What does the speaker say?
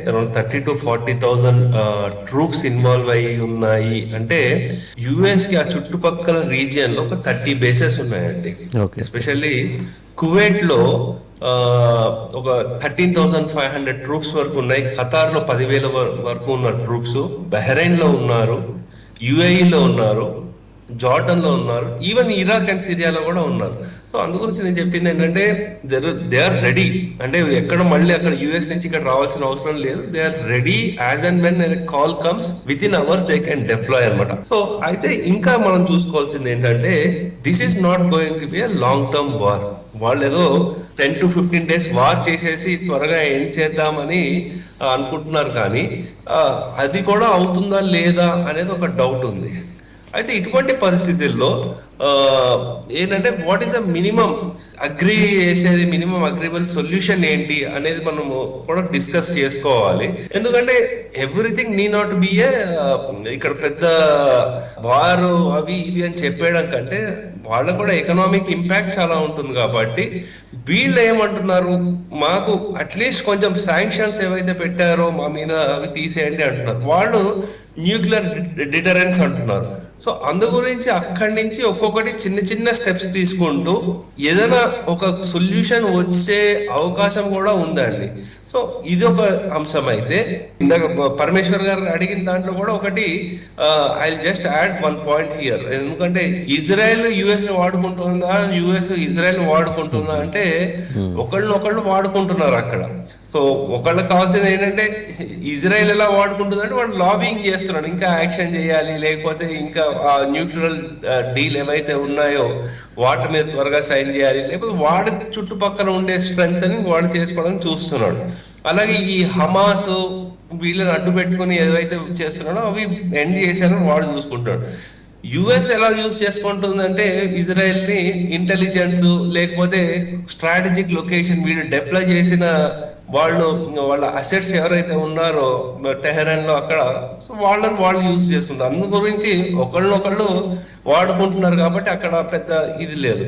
Around 30,000 to 40,000 troops involve అయి ఉన్నాయి. అంటే యుఎస్ కి ఆ చుట్టుపక్కల రీజియన్ లో ఒక 30 బేసెస్ ఉన్నాయండి. ఓకే. ఎస్పెషల్లీ కువైట్ లో ఆ, ఒక 13,500 ట్రూప్స్ వరకు ఉన్నాయి. ఖతార్ లో 10,000 వరకు ఉన్న ట్రూప్స్, బహ్రెయిన్ లో ఉన్నారు, యుఏఈ లో ఉన్నారు, జార్డన్ లో ఉన్నారు, ఈవెన్ ఇరాక్ అండ్ సిరియాలో కూడా ఉన్నారు. సో అందు గురించి నేను చెప్పింది ఏంటంటే దే ఆర్ రెడీ. అంటే ఎక్కడ మళ్ళీ అక్కడ యుఎస్ నుంచి ఇక్కడ రావాల్సిన అవసరం లేదు. They are ready as and when call comes within hours they can deploy అనమాట. సో అయితే ఇంకా మనం చూసుకోవాల్సింది ఏంటంటే this is not going to be a long term war. వాళ్ళు ఏదో 10 to 15 days వార్ చేసేసి త్వరగా ఎండ్ చేద్దామని అనుకుంటున్నారు. కానీ అది కూడా అవుతుందా లేదా అనేది ఒక డౌట్ ఉంది. అయితే ఇటువంటి పరిస్థితుల్లో ఆ, ఏంటంటే what is the minimum agri చేసేది, మినిమం అగ్రిబుల్ సొల్యూషన్ ఏంటి అనేది మనము కూడా డిస్కస్ చేసుకోవాలి. ఎందుకంటే ఎవ్రీథింగ్ నీ నాట్ బి ఏ ఇక్కడ పెద్ద వారు అవి ఇవి అని చెప్పేయడం కంటే వాళ్ళకు కూడా ఎకనామిక్ ఇంపాక్ట్ చాలా ఉంటుంది. కాబట్టి వీళ్ళు ఏమంటున్నారు, మాకు అట్లీస్ట్ కొంచెం శాంక్షన్స్ ఏవైతే పెట్టారో మా మీద అవి తీసేయండి అంటున్నారు. వాళ్ళు న్యూక్లియర్ డిటరెన్స్ అంటున్నారు. సో అందు గురించి అక్కడి నుంచి ఒక్కొక్కటి చిన్న చిన్న స్టెప్స్ తీసుకుంటూ ఏదైనా ఒక సొల్యూషన్ వచ్చే అవకాశం కూడా ఉందండి. సో ఇది ఒక అంశం. అయితే ఇందాక పరమేశ్వర్ గారు అడిగిన దాంట్లో కూడా ఒకటి, I just add one point here. ఎందుకంటే ఇజ్రాయెల్ యుఎస్ వాడుకుంటుందా, యుఎస్ ఇజ్రాయెల్ వాడుకుంటుందా అంటే ఒకళ్ళు వాడుకుంటున్నారు అక్కడ. సో ఒకళ్ళకి కావాల్సింది ఏంటంటే ఇజ్రాయెల్ ఎలా వాడుకుంటుందంటే వాళ్ళు లాబింగ్ చేస్తున్నాడు, ఇంకా యాక్షన్ చేయాలి, లేకపోతే ఇంకా ఆ న్యూట్రల్ డీల్ ఏవైతే ఉన్నాయో వాటి మీద త్వరగా సైన్ చేయాలి, లేకపోతే వాడి చుట్టుపక్కల ఉండే స్ట్రెంగ్త్ అని వాడు చేసుకోవడానికి చూస్తున్నాడు. అలాగే ఈ హమాస్ వీళ్ళని అడ్డు పెట్టుకుని ఏదైతే చేస్తున్నాడో అవి ఎండ్ చేశారని వాడు చూసుకుంటాడు. యుఎస్ ఎలా యూజ్ చేసుకుంటుందంటే ఇజ్రాయెల్ ని ఇంటెలిజెన్స్ లేకపోతే స్ట్రాటజిక్ లొకేషన్ వీళ్ళు డిప్లాయ్ చేసిన వాళ్ళు వాళ్ళ అసెట్స్ ఎవరైతే ఉన్నారో టెహరాన్ లో అక్కడ, సో వాళ్ళని వాళ్ళు యూజ్ చేసుకుంటారు. అందు గురించి ఒకళ్ళు వాడుకుంటున్నారు కాబట్టి అక్కడ పెద్ద ఇది లేదు.